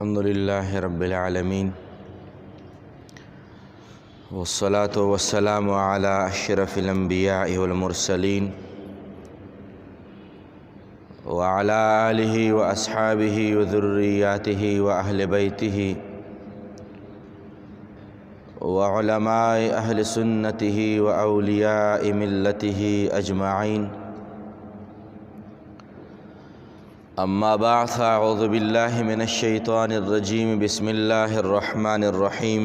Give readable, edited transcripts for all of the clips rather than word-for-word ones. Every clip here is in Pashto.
الحمد لله رب العالمين والصلاة والسلام على أشرف الأنبياء والمرسلين وعلى آله وأصحابه وذرياته وأهل بيته وعلماء أهل سنته وأولياء ملته أجمعين. أما بعد فأعوذ بالله من الشيطان الرجيم. بسم الله الرحمن الرحيم.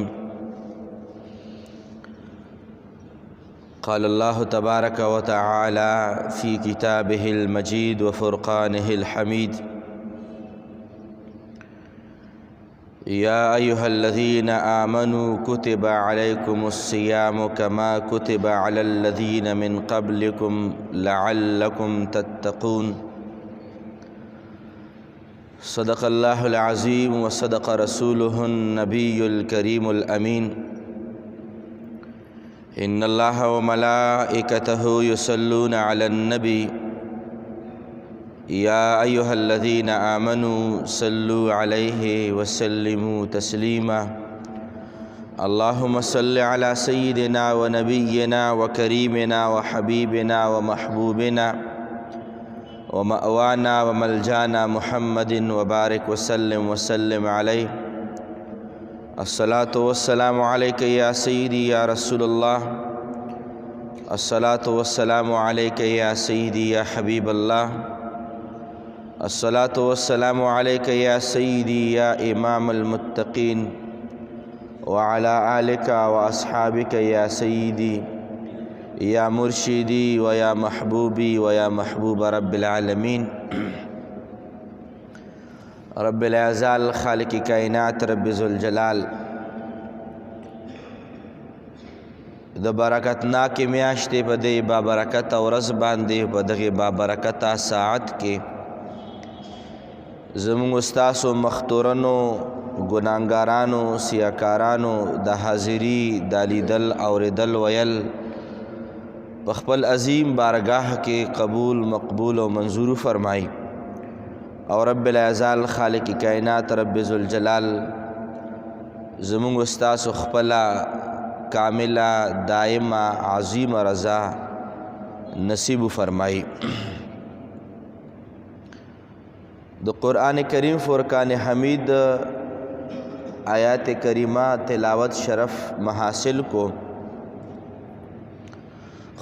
قال الله تبارك وتعالى في كتابه المجيد وفرقانه الحميد: يا أيها الذين آمنوا كتب عليكم الصيام كما كتب على الذين من قبلكم لعلكم تتقون. صدق الله العظيم وصدق رسوله النبي الكريم الأمين. إن الله وملائكته يصلون على النبي يا أيها الذين آمنوا صلوا عليه وسلموا تسليما. اللهم صل على سيدنا ونبينا وكريمنا وحبيبنا ومحبوبنا ومأوانا وملجانا محمد وبارك وسلم عليه. الصلاة والسلام عليك يا سيدي يا رسول الله. الصلاة والسلام عليك يا سيدي يا حبيب الله. الصلاة والسلام عليك يا سيدي يا إمام المتقين وعلى آلك وأصحابك يا سيدي يا مرشدي ويا محبوبي ويا محبوب رب العالمين. رب العزال خالق کائنات رب ذوالجلال د برکتناک میاشتې په دې بابرکته ورځ باندې په دغې بابرکته ساعت کې زموږ ستاسو مختورنو ګناهګارانو سیاکارانو د حاضري د لیدل اورېدل ویل په خپل عظیم بارگاہ کې قبول مقبول و منظور فرمائی. اور رب العزال خالق کائنات رب ذوالجلال زمونږ استاسو خپله کامله دائمه عظیمه رضا نصیب فرمائی. د قرآن کریم فرقان حمید آیات کریمہ تلاوت شرف محاصل کو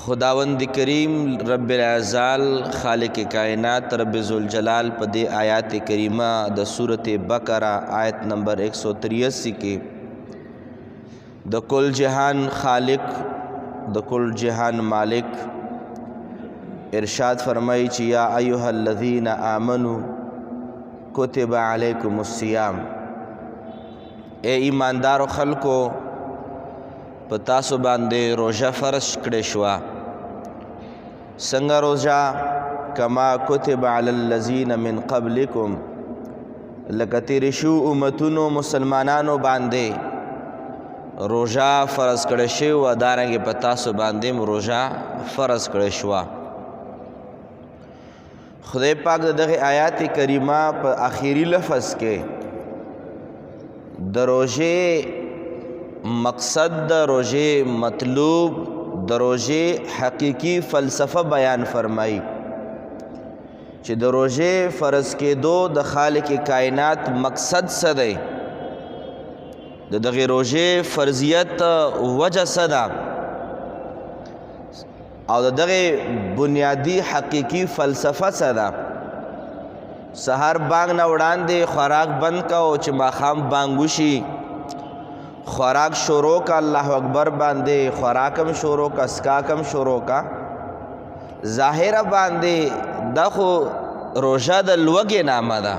خداوند کریم رب العزال خالق کائنات رب ذوالجلال په دې آیات کریمه د سورۃ بقرہ آیت نمبر 183 کې د کل جہان خالق د کل جہان مالک ارشاد فرمائی چې یا ایها الذین آمنوا کتب علیکم الصیام. اے ایماندارو خلکو په تاسو باندې روژه فرض کړې شوه. څنګه روژه؟ کما کتب علی الذین من قبلکم، لکه تیرې شو امتونو مسلمانانو باندې روژه فرض کړې شوې وه، دارنګې په تاسو باندې روژه فرض کړې شوه. خدای پاک د دغې آیات کریمه په آخري لفظ کې د روژې مقصد د روژې مطلوب د روژې حقیقی فلسفه بیان فرمائی چې د روژې فرض کېدو د خالق کائنات مقصد څه دی، د دغې روژې فرضیت وجه څه ده، او د دغې بنیادی حقیقی فلسفه څه ده. سحر بانګ نه وړاندې خوراک بند کا او چې ماښام بانګ وشي خوراک شروع کا، اللہ اکبر باندې خوراکم شروع کا، اسکاکم شروع کا. ظاهره باندې دا خو روژه د لوږې نامه ده،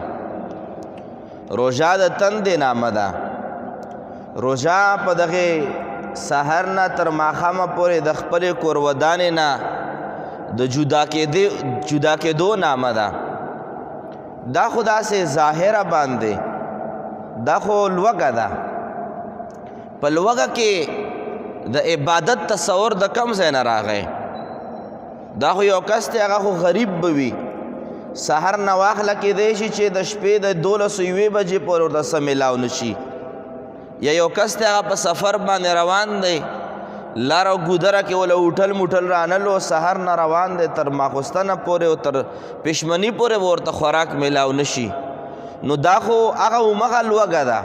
روژه د تندې نامه ده. روژه په دغې سحر نه تر ماښامه پورې د خپلې کورودانې نه د جدا کېدو نامه ده. دا خو داسې ظاهره باندې دا خو لوږه ده. په لوږه کې د عبادت تصور د کم ځای نه راغی. دا خو یو کس دی هغه خو غریب به وي، سحر نه واخله کیدای شي چې د شپې د 12:01 بجې پورې ورته څه میلاو نه شي یا یو کس دی هغه په سفر باندې روان دی لار او ګودره کې وله هوټل موټل رانلو سحر نه روان دی تر ماخوستنه پورې او تر پښمني پورې به ورته خوراک میلاو نه شي نو دا خو هغه همغه لوږه ده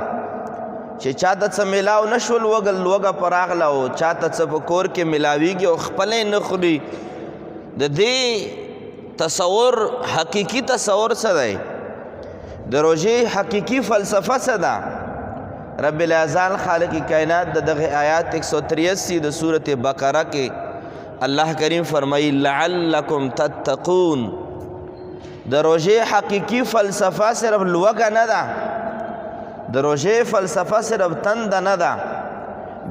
چې چا ته څه میلاو نه شول لوږه په راغله او چا ته څه په کور کې میلاویږي او خپله نه خوري د دې تصور حقیقي تصور څه دی د روژې حقیقي فلسفه څه ده رب العزال خالق کائنات د دغه آیات 183 د سورت بقره کې الله کریم فرمایي لعلکم تتقون د روژې حقیقي فلسفه صرف لوږه نه ده د روژې فلسفه صرف تند نه ده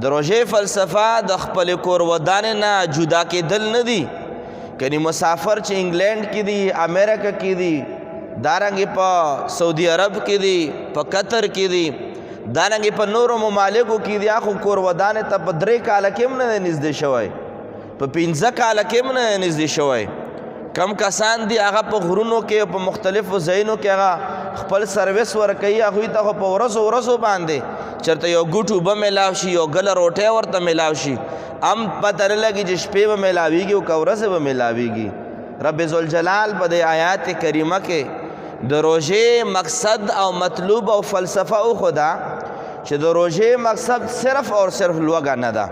د روژې فلسفه د خپل کور ودانې نه جدا کېدل نه دي کني مسافر چې انګلینډ کې دي امریکا کې دي دارنګې په سعودي عرب کې دي په قطر کې دي دارنګې په نورو ممالکو کې دي خو کور ودانې ته په 3 کاله کې هم نه نږدې شوی په 15 کاله کې هم نه نږدې شوی کم کسان دي هغه په غرونو کې په مختلفو ځایونو کې هغه خپل سروس ورکوي هغوی ته خو په ورځو باندې چېرته یو ګوټ اوبه میلاو شي یو ګله روټۍ ورته میلاو شي هم پته نه لګي چې شپې به میلاویږي او که ورځې به میلاویږي رب ذوالجلال په دې آیات کریمه کې د روژې مقصد او مطلوب او فلسفه وښوده چې د روژې مقصد صرف اور صرف لوږه نه ده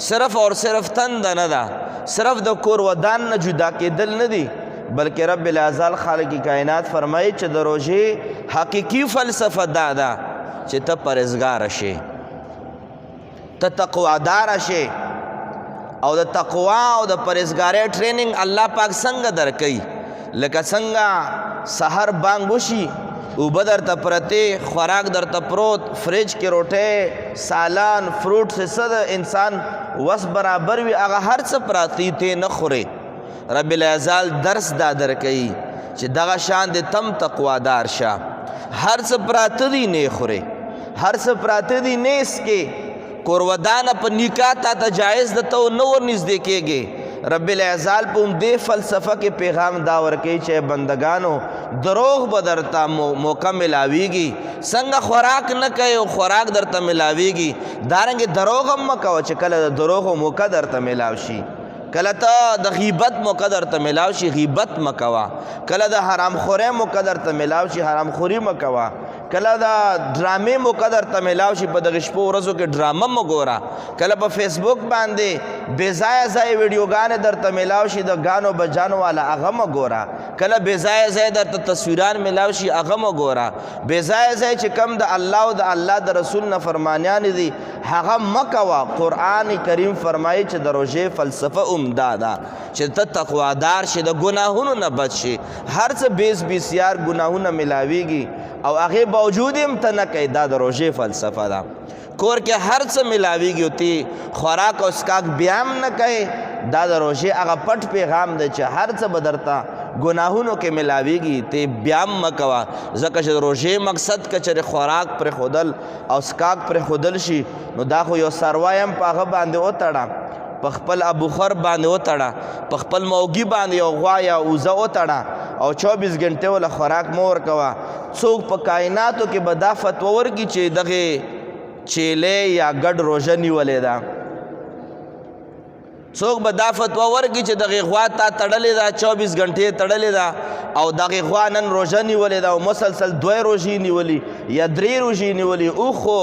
صرف اور صرف تنده نه ده صرف د کور ودان نه جدا کېدل نه دي بلکې رب العزال خالق کائنات فرمایي چې د روژې حقیقي فلسفه دا ده چې ته پرهیزګاره شې ته تقواداره شې او د تقوا او د پرهیزګارۍ ټریننګ الله پاک څنګه درکوي لکه څنګه سحر بانګ وشي اوبه درته پرتې خوراک درته پروت فریج کې روټۍ سالان فروټ څه د انسان وس برابر وي هغه هر څه پراتی ته نه خورې رب العزال درس دا درکوي چې دغه شان د تم تقوادار شه هر څه پراته دي نه خورې هر څه پراته دي نه اسکې کور ودانه په نکاح تا ته جایز ده ته نه ورنږدې کېږې رب العزال په همدې فلسفه کې پیغام دا ورکوي چې بندگانو دروغ به درته موقع میلاویږي څنګه خوراک نه کوي او خوراک درته میلاویږي دارنګې دروغ هم مه کوه چې کله د دروغو موقع درته میلاو شي کله ته د غیبت موقع درته میلاو شي غیبت مه کوه کله د حرام خورۍ موقع درته میلاو شي حرام خوري مه کوه کله د ډرامې موقع درته میلاو شي په دغه شپو ورځو کې ډرامه مه ګوره کله په فیسبوک باندې بې ځایه ویډیوګانې درته میلاو شي د ګانو بجانو والا هغه مه ګوره کله بې ځایه درته تصویران میلاو شي هغه مه ګوره بې ځایه چې کم د الله او د الله د رسول نافرمانیانې دي هغه مه کوه قرآن کریم فرمایي چې د روژې فلسفه دا ده چې ته تقوادار شي د ګناهونو نه بچ شي هر څه بسیار ګناهونه میلاویږي او هغې باوجود هم ته نه کوي دا د روژې فلسفه ده کور کې هر څه میلاویږي او تی خوراک او څښاک بیا هم نه کوي دا د روژې هغه پټ پیغام دی چې هر څه به درته ګناهونو کې میلاویږي تی بیا هم مه کوه ځکه چې د روژې مقصد که چېرې خوراک پرېښودل او څښاک پرېښودل شي نو دا خو یو څاروی هم په هغه باندې وتړه په خپل ابوخر باندې وتړه په خپل موږي باندې یو غوا یا اوزه وتړه او 24 غنټې وله خوراک مه ورکوه څوک په کائناتو کې به دا فتوه ورکړي چې دغې چیلې یا ګډ روژه نیولې ده څوک به دا فتوه ورکړي چې دغې غوا تا تړلې ده 24 غنټې تړلې ده او دغې غوا نن روژه نیولې ده او مسلسل 2 روژې نیولي یا 3 روژې نیولي او خو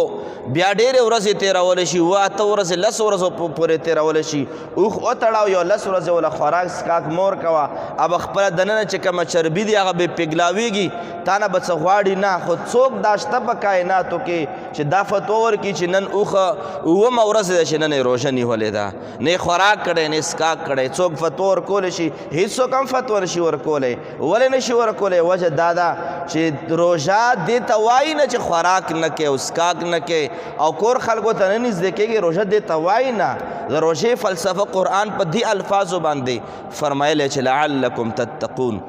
بیا ډېرې ورځې تېرولی شي 8 ورځې 10 ورځو پورې تېرولی شي اوښ وتړه یو 10 ورځې وله خوراک څښاک مه ورکوه اب خپله دننه چې کومه چربي دي هغه به پیګلاویږي تا نه به څه غواړي نه خو څوک دا شته په کائناتو کې چې دا فتوه ورکړي چې نن اوښه 9مه ورځ ده چې نن یې روژه نیولې ده نه یې خوراک کړی نه یې څښاک کړی څوک فتوه ورکولی شي هېڅوک هم فتوه نشي ورکولی ولې نشي ورکولی وجه دا ده چې روژه دې ته وایي نه چې خوراک نه کوې او څښاک نه کوې او کور خلکو ته نه نږدې کېږي روژه دې ته وایي نه د روژې فلسفه قرآن په دې الفاظو باندې فرمایلی چې لعلکم تتقون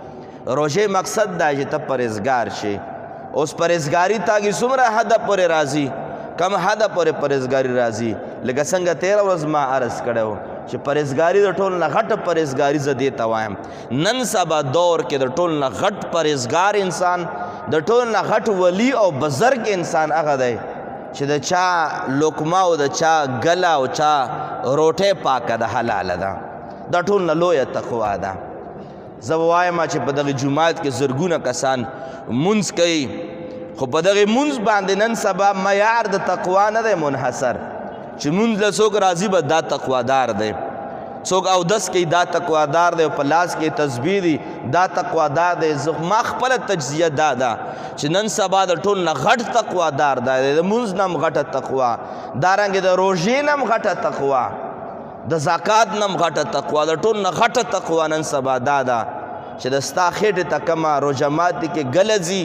روژې مقصد دا چې ته پرهیزګار شې اوس پرهیزګاري تاګي څومره حده پورې راځي کم حده پورې پرهیزګاري راځي لکه څنګه 13 ورځ ما عرض کړی و چې پرهیزګاري د ټول نه غټه پرهیزګاري زه دې ته وایم نن سبا دور کې د ټول نه غټ پرهیزګار انسان د ټول نه غټ ولی او بزرګ انسان هغه دی چې د چا لقمه او د چا ګله او چا روټۍ پاکه ده حلاله ده دا ټول نه لویه تقوا ده زه به وایم چې په دغه جومات کې زرګونه کسان مونځ کوي خو په دغه مونځ باندې نن سبا معیار د تقوا نه دی منحصر چې مونځ له څوک راځي به دا تقوادار دی څوک اودس کوي دا تقوادار دی په لاس کې تسبیح دی دا تقوادار دی ما خپله تجزیه دا ده چې نن سبا د ټول نه غټ تقوادار دا دی د مونځ نه هم غټه تقوا دارنګې د روژې نه هم غټه تقوا د زکات نه هم غټه تقوا د ټول نه غټه تقوا نن سبا دا ده چې د ستا خېټې ته کومه روژه ماتي کې ګله ځي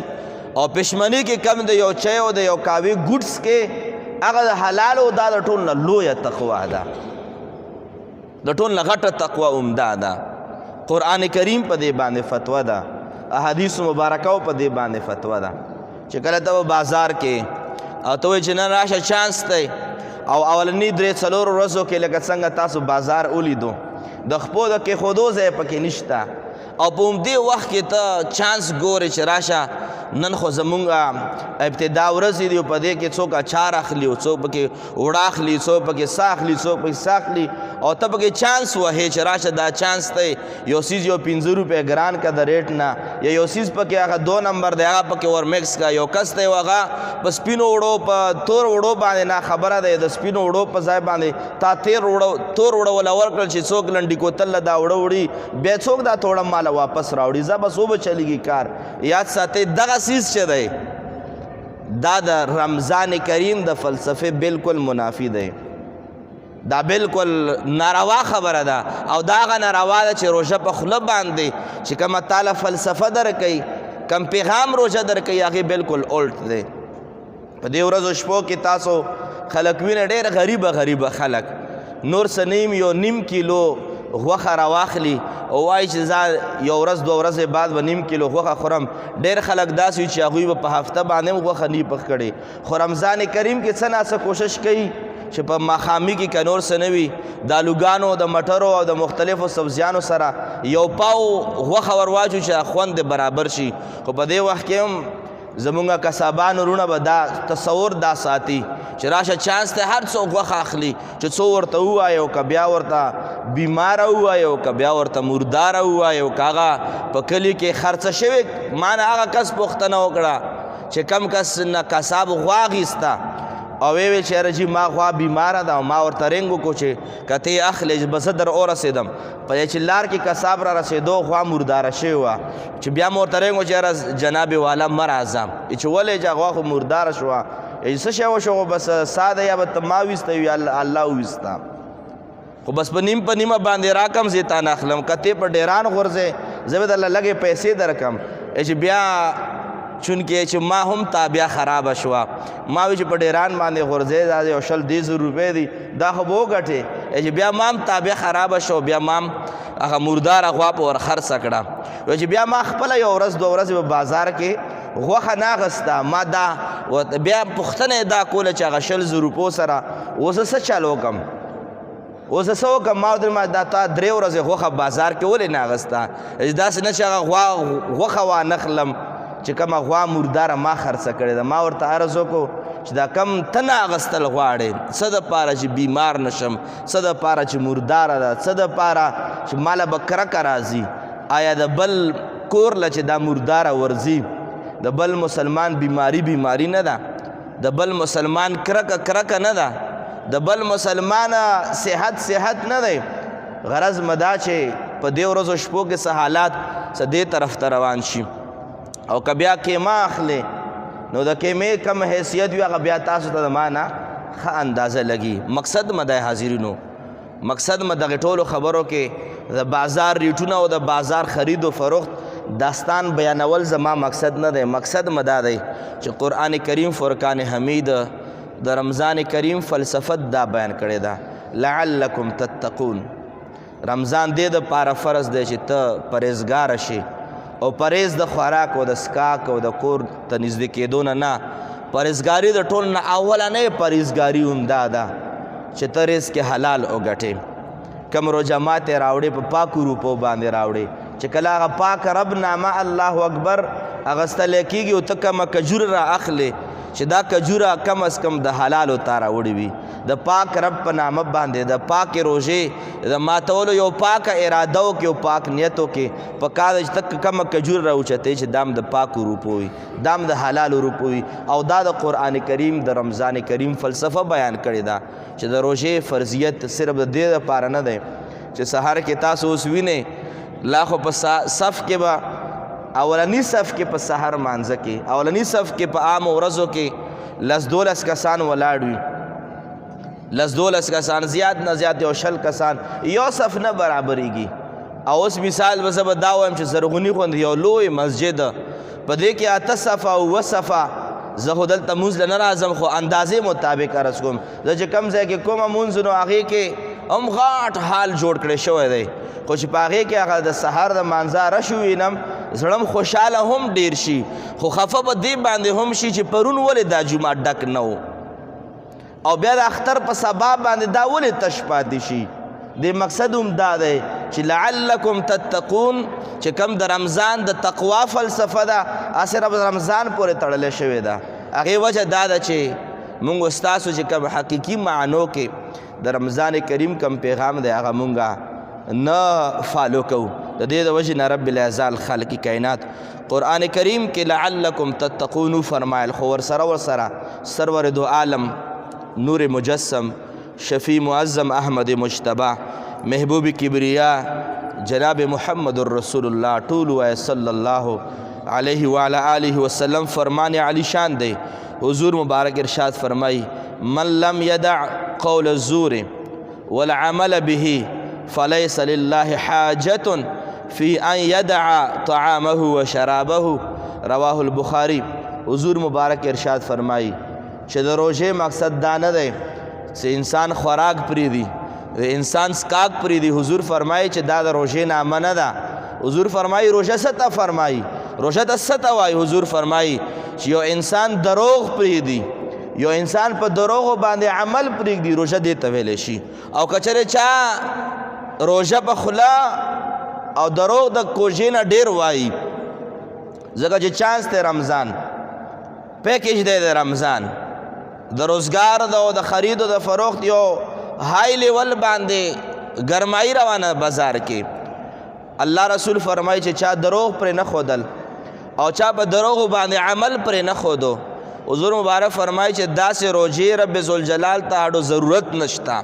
او پښمني کې کم د یو چای او د یو کاوي ګوډس کې هغه د حلالو دا د ټول نه لویه تقوا ده د ټول نه غټه تقوا عمده ده قرآن کریم په دې باندې فتوا ده احادیث مبارکو په دې باندې فتوا ده چې کله ته بازار کې او ته وایې چې نن راشه چانس دی او اولنی درې څلورو ورځو کې لکه څنګه تاسو بازار ولیدو د خپو د کېښودو ځای پکې نشته او په همدې وخت کې ته چانس ګورې چې راشه نن خو زمونږ ابتدا ورځې دي په دې کې څوک اچار اخلي او څوک پکې وړه اخلي څوک پکې سا اخلي څوک پکې سا اخلي او ته پکې چانس وهې چې راشه دا چانس دی یو څیز یو 15 روپۍ ګران که د ریټ نه یا یو څیز پکې هغه 2 نمبر دی هغه پکې ور میکس کا یو کس دی هغه په سپینو وړو په تور وړو باندې نه خبره دی د سپینو وړو په ځای باندې تا تور وړو ولا ورکړل چې څوک لنډي کوتل دا وړو وړي بیا څوک دا توړه ماله واپس راوړي زه بس وبه چلیږي کار یاد ساتئ دغه څیز چې دی دا د رمضان کریم د فلسفه بالکل منافی دی دا بالکل ناروا خبره ده او دا هغه ناروا ده چې روژه په خوله باندې چې کومه تاله فلسفه درکوي کم پیغام روژه درکوي هغې بالکل الټ دی په دې ورځو شپو کې تاسو خلک وینه ډېر غریبه خلک نور څه نیم یو نیم کیلو غوښه راواخلي او وایي چې زه یو ورځ دوه ورځې بعد به نیم کیلو غوښه خورم ډېر خلک داسې وي چې هغوی به په هفته باندې هم غوښه نه پخ کړې خو رمضان کریم کې څه ناڅه کوشش کوي چې په ماښامي کې که نور څه نه وي د الوګانو د مټرو او د مختلفو سبزیانو سره یو پاو غوښه ور واچو چې خوند برابر شي خو په دې وخت کې هم زمونږ کسابان وروڼه به دا تصور دا ساتي چې راشه چانس ته هر څوک غوښه اخلي چې څو ورته ووایي او که بیا ورته بیماره ووایي او که بیا ورته مرداره ووایي او که هغه په کلي کې خرڅه شوې ما نه هغه کس پوښتنه وکړه چې کم کس نه کساب غوا اخیسته او ویل چې یاره جي ما غوا بیماره ده او ما ورته رنګ وکړو چې که ته یې اخلې به زه در ورسېدم په دې چې لار کې کساب را رسېدو غوا مرداره شوې وه چې بیا مې ورته رنګ و چې یاره جناب والا مه راځه چې ولې چې غوا خو مرداره شوه څه شی وشو بس ساده یا به ته ما ویسته وي الله وویسته خو بس په نیمه باندې راکم زه تا نه اخلم که ته په ډیران غورځې زه به درله لږې پیسې درکم چې بیا چونکې چې ما هم تابیا خرابه شوه ما وی چې په ډیران باندې غورځې دا یو 100 روپۍ دي دا خو به وګټې چې بیا ما هم تابیا خرابه شو بیا ما هم هغه مرداره غوا په ور خرڅه کړه وایي چې بیا ما خپله یو ورځ دوه ورځې په بازار کې غوښه نه اخسته ما دا بیا پوښتنه دا کوله چې هغه 100 روپو سره اوس څه چل وکړم اوس څه وکړم ما ورته ما دا تا 3 ورځې غوښه بازار کې ولې نه اخسته داسې نه چې هغه غوښه وانخلم چې کومه غوا مرداره ما خرڅه کړې ده ما ورته عرض وکړو چې دا کم ته نه اخیستل غواړې څه دپاره چې بیمار نشم څه دپاره چې مرداره ده څه دپاره چې ماله به کرکه راځي آیا د بل کور له چې دا مرداره ورځي د بل مسلمان بیماری نه ده د بل مسلمان کرکه نه ده د بل مسلمان صحت نه دی غرض مدا چې په دې ورځو شپو کې څه حالات څه دې طرف ته روان شي او که بیا کیمه اخلي نو د کیمې کم حیثیت وي هغه بیا تاسو ته د ما نه ښه اندازه لګي مقصد مه دی حاضرینو مقصد مه دغې ټولو خبرو کې د بازار ریټونه او د بازار خرید و فروخت داستان بیانول زما مقصد نه دی مقصد مه دا دی چې قرآن کریم فرقان حمید د رمضان کریم فلسفت دا بیان کړې ده لعلکم تتقون رمضان دې دپاره فرض دی چې ته پرهیزګاره شي او پرهیز د خوراک او د سکاک او د کور ته نږدې کېدو نه پرهیزګاري د ټول نه اولنۍ پرهیزګاري همدا ده چې ته رزق حلال وګټې کم روژه ماته راوړې په پاکو روپو باندې راوړې چې کله هغه پاک رب نامه الله اکبر اغستلی کېږي او ته کومه کجوره را اخلې چې دا کجوره کم از کم د حلالو تا راوړې وي د پاک رب په نامه باندې د پاکې روژې د ماتولو یو پاکه اراده وکړې او پاک نیت وکړې په کار چې ته کومه کجوره راوچتې چې دا هم د پاکو روپو وي دا هم د حلالو روپو وي او دا د قرآن کریم د رمضان کریم فلسفه بیان کړې ده چې د روژې فرضیت صرف د دې دپاره نه دی چې سهار کې تاسو اوس وینئ لا خو په صف کې به اولنی صف کې په سحر مانځه کې اولنی صف کې په عام ورځو کې 10-12 کسان ولاړ وي 10-12 کسان زیات نه زیات یو 100 کسان یو صف نه برابرېږي او اوس مثال به زه به دا وایم چې زرغوني غوندې یو لوی مسجد په دې کې 8 صفه او 9 صفه زه خو دلته مونځ له نه راځم خو اندازې مطابق عرض کوم زه چې کوم ځای کې کومه مونځ نو هغې کې هم غاټ حال جوړ کړی شوی دی خو چې په هغې کې هغه د سهار د مانځه رش ووینم زړم خوشحاله هم ډیر شي خو خفه به دې باندې هم شي چې پرون ولې دا جومات ډک نه و او بیا د اختر په سبا باندې دا ولې تش پاتې شي دې مقصد هم دا دی چې لعلکم تتقون چې کم د رمضان د تقوا فلسفه ده صرف د رمضان پورې تړلی شوې ده هغې وجه دا ده چې مونږ ستاسو چې کوم حقیقي معنو کې د رمضان کریم کم پیغام دی هغه مونږه نه فالو کوو د دې د وجې نه رب العزال خالق کائنات قرآن کریم کې لعلکم تتقون فرمایل خو ورسره سرور دو عالم نور مجسم شفیع معظم احمد مجتبی محبوب کبریا جناب محمد رسول الله ټول وایي صلی الله علیه وعلى آله وسلم فرمان علی شان دی حضور مبارک ارشاد فرمائی من لم يدع قول الزور والعمل به فليس لله حاجة في أن يدع طعامه وشرابه رواه البخاری حضور مبارک ارشاد فرمائی چې د روژې مقصد دا نه دی چې انسان خوراک پریدي انسان سکاک پریدي حضور فرمائی چې دا د روژې نامه نه ده حضور فرمائی روژه څه ته فرمائی روژه ته څه ته وایي حضور فرمائی چې یو انسان دروغ پریدي یو انسان په دروغو باندې عمل پرېږدي روژه دې ته ویلی شي او که چېرې چا روژه په خوله او دروغ د کوژې نه ډېر وایي ځکه چې چانس دی رمضان پیکیج دی د رمضان د روزګار د او د خرید او د فروخت یو های لیول باندې ګرمایي روانه بازار کې الله رسول فرمایي چې چا دروغ پرې نه ښودل او چا په دروغو باندې عمل پرې نه ښودو حضور مبارک فرمائی چې داسې روجې رب ذوالجلال ته اډو ضرورت نشتا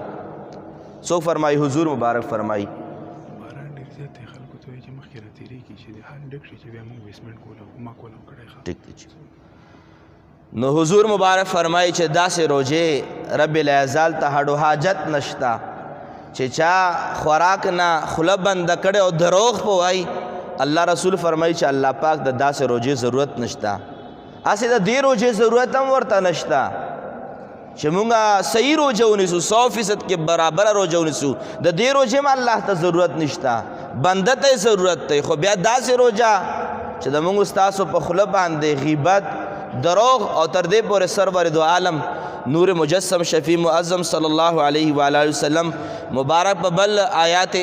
څوک فرمائی حضور مبارک فرمائی باران ډېر زیات دی خلکو ته وایي چې مخکې راتېرېږي چې د حال ډک شي چې بیا موږ بیسمنټ کوله ما کوله کړی ټیک دی نو حضور مبارک فرمائی چې داسې روجې رب العزال ته اډو حاجت نشتا چې چا خوراک نه خوله بنده کړې او دروغ په وایي الله رسول فرمائی چې الله پاک د داسې روجې ضرورت نشتا اسې د دې روژې ضرورت هم ورته نشته چې مونږ صحیح روژه ونیسو 100% کې برابره روژه ونیسو د دې روژې هم الله ته ضرورت نشته بنده ته ضرورت دی خو بیا داسې روژه چې د مونږ ستاسو په خوله باندې غیبت دروغ او تر دې پورې سرور دو عالم نور مجسم شفیع معظم صلی الله علیه و آله وسلم مبارک په بل آیات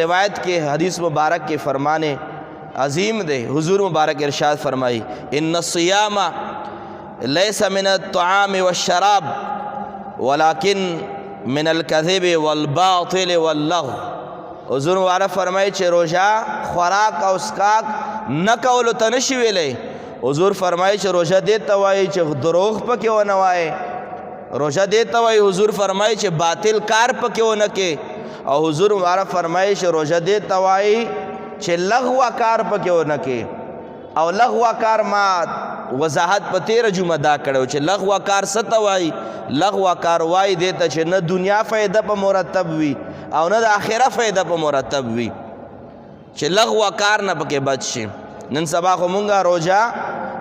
روایت کې حدیث مبارک کے فرمانے عظیم دے حضور مبارک ارشاد فرمائی ان الصیام لیس من الطعام والشراب ولكن من الكذب والباطل واللغو حضور مبارک فرمائی چې روژه خوراک او اسکاک نه کولو ته نشي ویلی حضور فرمائی چې روژه دې ته وایي چې دروغ پکې ونه وایي روژه دې ته وایي حضور فرمائی چې باطل کار پکې ونه کې او حضور مبارک فرمائی چې روژه دې ته وایي چې لغوه کار پکې ونه کې او لغوه کار ما وضاحت په تیره جمعه دا کړو چې لغوه کار څه ته وایي لغوه کار وایي دې ته چې نه دنیا فایده په مرتب وي او نه د آخره فایده په مرتب وي چې لغوه کار نه پکې بچ شي نن سبا خو مونږه روژه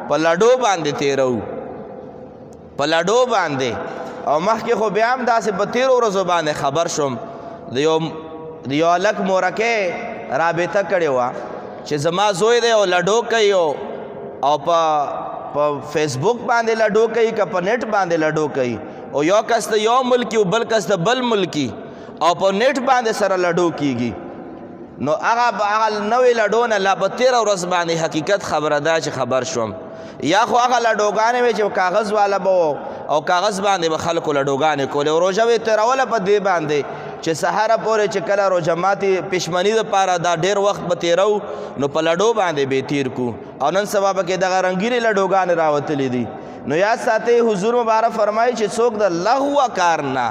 په لډو باندې تیرو په لډو باندې او مخکې خو بیا هم داسې په تیرو ورځو باندې خبر شوم د یو هلک مورکې رابطه کړې وه چې زما زوی دی او لډو کوي او په فیسبوک باندې لډو کوي که په نیټ باندې لډو کوي او یو کس د یو ملکی او بل کس د بل ملکی او په نیټ باندې سره لډو کیږي نو هغه نوې لډو نه لا په 13 ورځ باندې حقیقت خبره ده چې خبر شوم یا خو هغه لډوګانې وې چې کاغذ والا به او کاغذ باندې به خلکو لډوګانې کولې او روژه به تېروله په دې باندې چې سهاره پورې چې کله روژه ماتې پښمني دپاره دا ډېر وخت به تېرو نو په لډو باندې به تیر کو او نن سبا پکې دغه رنګینې لډوګانې راوتلې دي نو یاد ساتئ حضور مبارک فرمایي چې څوک د لغوه کار نه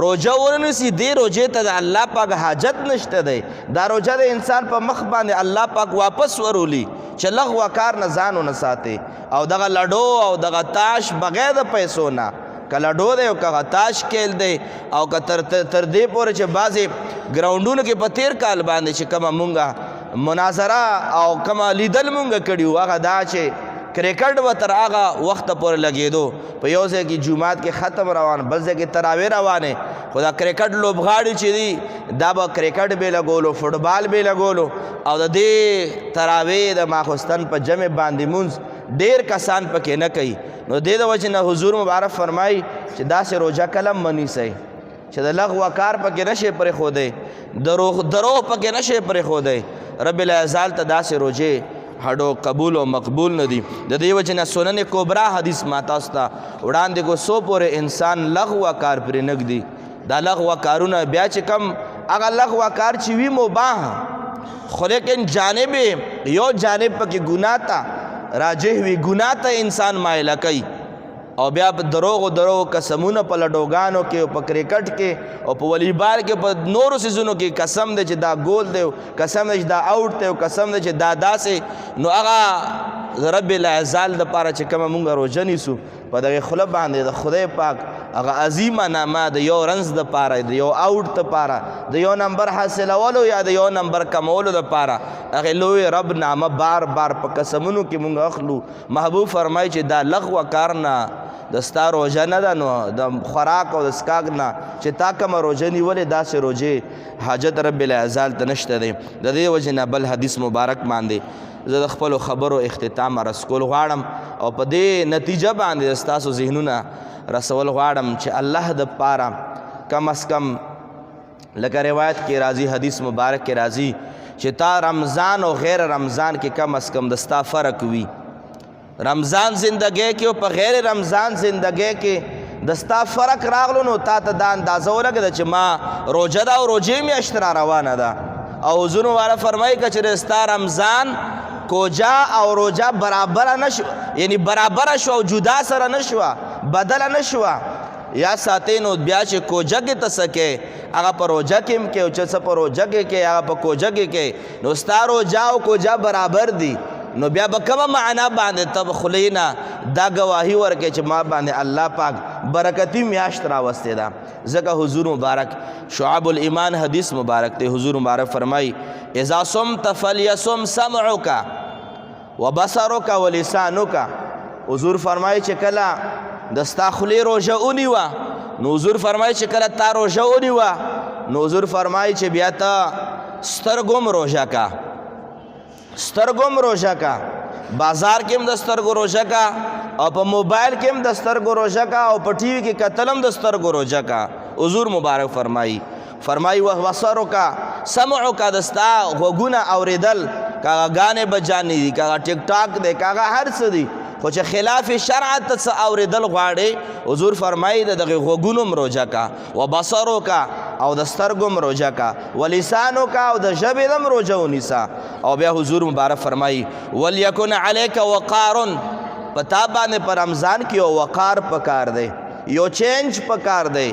روژه ونیسي دې روژې ته د الله پاک حاجت نشته دی دا روژه د انسان په مخ باندې الله پاک واپس ورولي چې لغوه کار نه ځان ونه ساتي او دغه لډو او دغه تاش بغیر د پیسو نه که لډو دی او که تاش کیل دی او که تر دې پورې چې بعضې ګراونډونو کې په تېر کال باندې چې کومه مونږه مناظره او کومه لیدل مونږه کړي وو هغه دا چې کرکټ به تر هغه وخته پورې لګېدو په یو ځای کې جومات کې ختم روان بل ځای کې تراویح روانې خو دا کرکټ لوبغاړي چې دي دا به کرکټ به لګولو فټبال به لګولو او د دې تراویح د ماخوستن په جمع باندې مونځ ډېر کسان پکې نه کوي نو دې د وجې نه حضور مبارک فرمایي چې داسې روژه کله م ونیسئ چې د لغوه کار پکې نشئ پرېښودی دروغ پکې نشئ پرېښودی رب العزال ته داسې روژې هډو قبول او مقبول نه دي د دې وجې نه سنن کبرا حدیث ما تاسو ته وړاندې کو سو پورې انسان لغوه کار پرې نه ږدي دا لغوه کارونه بیا چې کم هغه لغوه کار چې وي مباح خو لیکن جانب یو جانب پکې ګناه ته راجح وي ګناه ته انسان مایله کوي او بیا په دروغ قسمونه په لډوګانو کې او په کرکټ کې او په والیبال کې په نورو سیزونو کې قسم دی چې دا ګول دی قسم دی چې دا آوټ دی قسم دی چې دا داسې نو هغه رب العزال دپاره چې کومه مونږ روژه نیسو په دغې خوله باندې د خدای پاک هغه عظیمه نامه د یو رنز دپاره د یو آوټ دپاره د یو نمبر حاصلولو یا د یو نمبر کمولو دپاره هغې لوی رب نامه بار بار په قسمونو کې مونږ اخلو محبوب فرمایي چې دا لغوه کار نه د ستا روژه نه ده نو د خوراک او د څښاک نه چې تا کومه روژه نیولې داسې روژې حاجت رب العزال ته نشته دی د دې وجې نه بل حدیث مبارک باندې زه د خپلو خبرو اختتام رسکول غواړم او په دې نتیجه باندې ستاسو ذهنونه رسول غواړم چې الله د پاره کم از کم لکه روایت کې راځي حدیث مبارک کې راځي چې تا رمضان او غیر رمضان کې کم از کم د ستا فرق وي رمضان زندگی کې او په غیر رمضان زندگی کې د ستا فرق راغلو نو تا ته دا اندازه ولګېده چې ما روژه ده او روژې میاشت را روانه ده او حضور مبارک فرمایي که چېرې ستا رمضان کوجا او روژه برابره نشو یعنی برابره شو او جدا سره نشوه بدله نشوه یا ساتئ نو بیا چې کوجه کې ته څه کې هغه په روژه کې هم کې او چې څه په روژه کې کې هغه په کوجه کې کې نو ستا روژه او کوجه برابر دي نو بیا به کومه معنا باندې ته به خولې نه دا ګواهي ورکړې چې ما باندې الله پاک برکتي میاشت راوستې ده ځکه حضور مبارک شعب الایمان حدیث مبارک دی حضور مبارک فرمایي اذا صمت فلیصم سمعک وبصرک ولسانک حضور فرمایي چې کله د ستا خولې روژه ونیوه نو حضور فرمایي چې کله تا روژه ونیوه نو حضور فرمایي چې بیا ته سترګو روژه کا سترګو روژه کا بازار کې هم د سترګو روژه کا او په موبایل کې هم د سترګو روژه کا او په ټي وي کې کتل هم د سترګو روژه کا حضور مبارک فرمایي وبصرک سمعک د ستا غوږونه اورېدل که غانې بجانې دي که ټیک ټاک دی که هر څه دي خو چې خلاف شرع ته څه اورېدل غواړې حضور فرمایي د دغې غوږونو هم روژه کا وبصرک او د سترګو هم روژه کا ولسانک او د ژبې هم روژه ونیسه او بیا حضور مبارک فرمایي ولیکن علیک وقار په تا باندې په رمضان کې یو وقار پکار دی یو چینج پکار دی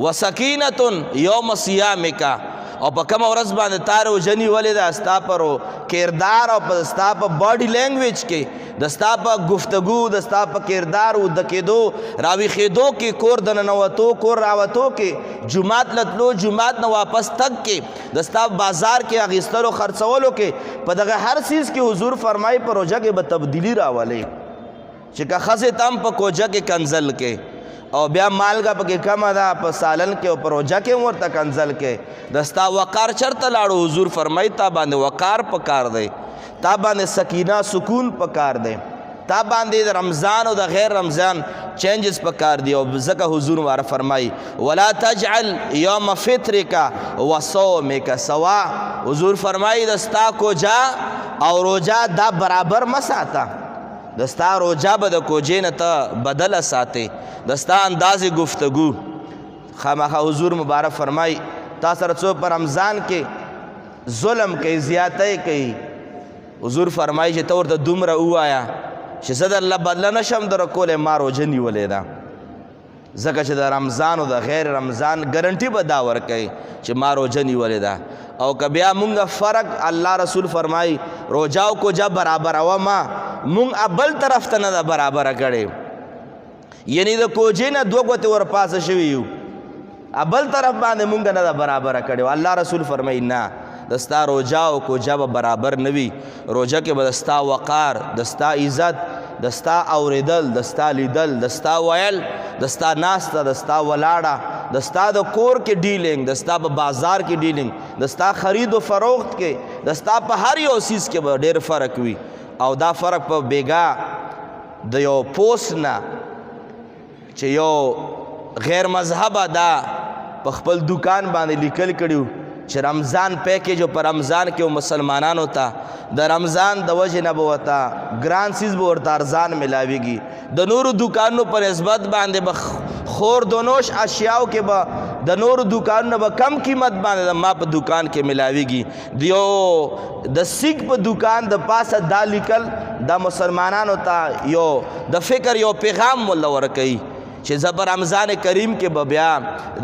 وسکینة یوم صیامک او په کومه ورځ باندې تا روژه نیولې ده ستا په کردار او ستا په باډي لینګویج کې د ستا په گفتگو د ستا په کردار وده کېدو راویښېدو کې کور د ننوتو کور راوتو کې جومات لتلو جومات نه واپس تګ کې د ستا بازار کې اخیستلو خرڅولو کې په دغه هر څیز کې حضور فرمایي په روژه کې به تبدیلي راولي چې که ښځې ته هم په کوجه کې کنزل کې او بیا مالګه پکې کمه ده په سالن کې او په روژه کې هم ورته کنزل کې د ستا وقار چرته لاړو حضور فرمایي تا باندې وقار پکار دی تا باندې سکینه سکون پکار دی تا باندې د رمضان او د غیر رمضان چینجز پکار دی. او ځکه حضور مبارک فرمایي ولا تجعل یوم فطرک و صومک سوا. حضور فرمایي د ستا کوجا او روجا دا برابر مه ساته. د ستا روجا به د کوجې نه ته بدله ساتې، د ستا اندازې گفتگو. خامخا حضور مبارک فرمایي تا سره څوک په رمضان کې ظلم کوي، زیاتی کوي، حضور فرمایي چې ته ورته دومره ووایه چې زه د الله بدله نشم در کولی، ما روژه نیولې ده. ځکه چې د رمضان او د غیر رمضان ګرنټي به دا ورکوي چې ما روژه نیولې ده. او که بیا مونږ فرق الله رسول فرمایي روژه او کوجه برابروه ما، مونږ بل طرف ته نه ده برابره کړې، یعنی د کوجې نه دوه ګوتې ورپاسه شوي یو، بل طرف باندې مونږ نه ده برابره کړې. الله رسول فرمایي نه، د ستا روژه او کوجه به برابر نه وي. روژه کې به د ستا وقار، د ستا عزت، د ستا اوریدل، د ستا لیدل، د ستا ویل، د ستا ناسته، د ستا ولاړه، د ستا د کور کې ډیلینګ، د ستا په بازار کې ډیلینګ، د ستا خرید و فروخت کې، د ستا په هر یو څیز کې به ډېر فرق وي. او دا فرق په بیګا د یو پوسټ نه چې یو غیر مذهبه دا په خپل دکان باندې لیکل کړي چې رمضان پیکیج او په رمضان کې مسلمانانو ته د رمضان د وجې نه به ورته ګران څیز به ورته ارزان ملاویږي. د نورو دکانونو په نسبت باندې به خور دونوش اشیاو کې به د نورو دکانونو به کم قیمت باندې ما په دکان کې ملاویږي. د سیک په دکان د پاسه دا لیکل د مسلمانانو ته یو د فکر یو پیغام مولا ورکوي چې زه په رمضان کریم کې به بیا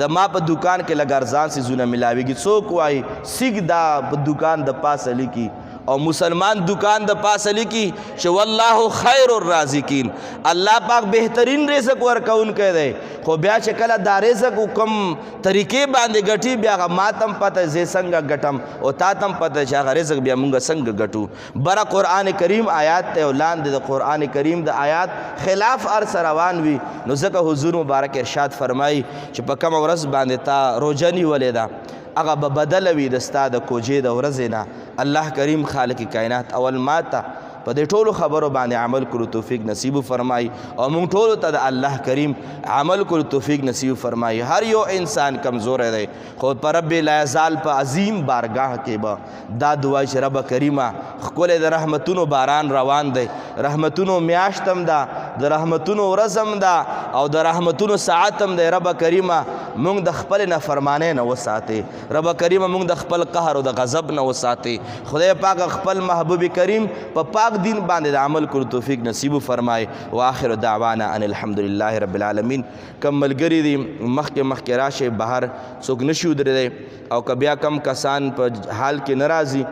د ما په دکان کې لږ ارزان څیزونه ملاویږي. څوک وایي سیک دا په دکان د پاسه لیکي او مسلمان دکان د پاسه لیکي چې والله خیر الرازقین، الله پاک بهترین رزق ورکوونکی دی. خو بیا چې کله دا رزق کوم طریقې باندې ګټي بیا هغه ما ته هم پته زه څنګه ګټم او تا ته هم پته چې هغه رزق بیا مونږ څنګه ګټو. بره قرآن کریم آیات ته او لاندې د قرآن کریم د آیات خلاف هر څه روان وي. نو ځکه حضور مبارک ارشاد فرمایي چې په کومه ورځ باندې تا روژه نیولې ده هغه به بدله وي د ستا د کوجې د ورځې نه. الله کریم خالق کائنات اول ما ته په دې ټولو خبرو باندې عمل کولو توفیق نصیب فرمایي او موږ ټولو ته د الله کریم عمل کولو توفیق نصیب فرمایي. هر یو انسان کمزور دی خو په رب لا یزال په عظیم بارگاه کې به دا دعا چې رب کریمه ښکلی د رحمتونو باران روان دی، رحمتونو میاشت هم ده، د رحمتونو ورځ هم ده او د رحمتونو ساعت هم دی. رب کریمه موږ د خپل نافرمانۍ نه وساتې، رب کریمه موږ د خپل قهر او د غضب نه وساتې. خدای پاک خپل محبوب کریم په پاک دین باندې د عمل کولو توفیق نصیب فرمایي. واخر دعوانا ان الحمد لله رب العالمین. کم ملګري دي مخکې راشي، بهر څوک نشي ودرېدی او که بیا کم کسان په حال کې نه راځي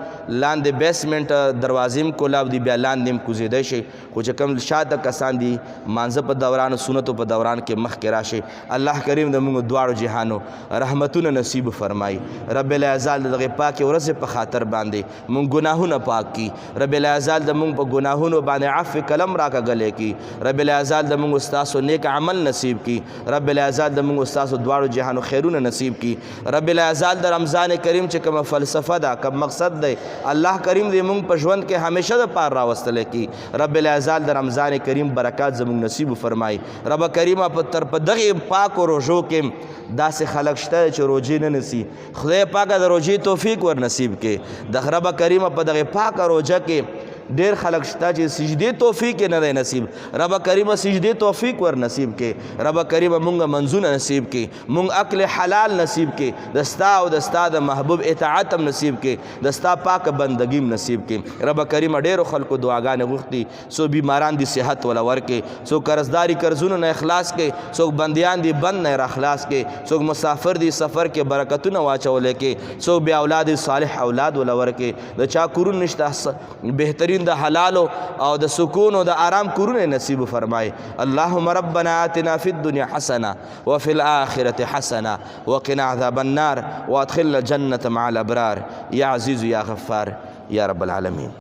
لاندې بیسمنټ دروازې هم کولاو دي، بیا لاندې هم کوزېدی شي. خو چې کم شاته کسان دي مانځه په دوران سنتو په دوران کې مخکې راشي. الله کریم د موږ دواړو جهانو رحمتونه نصیب فرمایي. رب العزال د دغې پاکې ورځې په خاطر باندې موږ ګناهونه پاک کړي. رب العزال د موږ په ګناهونو باندې عفو قلم راکاږلی کړي. رب العزال د موږ ستاسو نیک عمل نصیب کړي. رب العزال د موږ ستاسو دواړو جهانو خیرونه نصیب کړي. رب العزال د رمضان کریم چې کومه فلسفه ده، کوم مقصد دی، الله کریم دې موږ په ژوند کې همیشه د پار راوستلی کړي. رب العزال د رمضان کریم برکات زموږ نصیب فرمایي. رب کریمه په دغې پاکو روژو کې داسې خلک شته چې روژې نه نیسي. خدای پاکه د روژې توفیق ور نصیب کړي. د رب کریمه په دغې پاکه روژه کې ډیر خلق شته چې سجدې توفیق نه دی نصیب. رب کریمه سجدې توفیق ور نصیب کې. رب کریمه مونږ منځونه نصیب کې، مونږ عقل حلال نصیب کې، د ستا او د ستا د محبوب اطاعت هم نصیب کې، د ستا پاک بندګي هم نصیب کې. رب کریمه ډیرو خلکو دعاګانې غوښتي، څو بیماران دي صحت ولا ورکې، څو قرضداري قرضونو نه اخلاص کې، څوک بندیان دي بند نه راخلاص کې، څوک مسافر دي سفر کې برکتونه واچولې کې، څوک بیا اولاد صالح اولاد ولا ورکې. د چا کورونه نشته بهترین د حلالو او د سکون او د آرام کورونه نصیب فرمای. اللهم ربنا آتنا فی الدنیا حسنه وفي الآخرة حسنه وقنا عذاب النار وادخلنا الجنة مع الأبرار. یا عزیز یا غفار یا رب العالمین.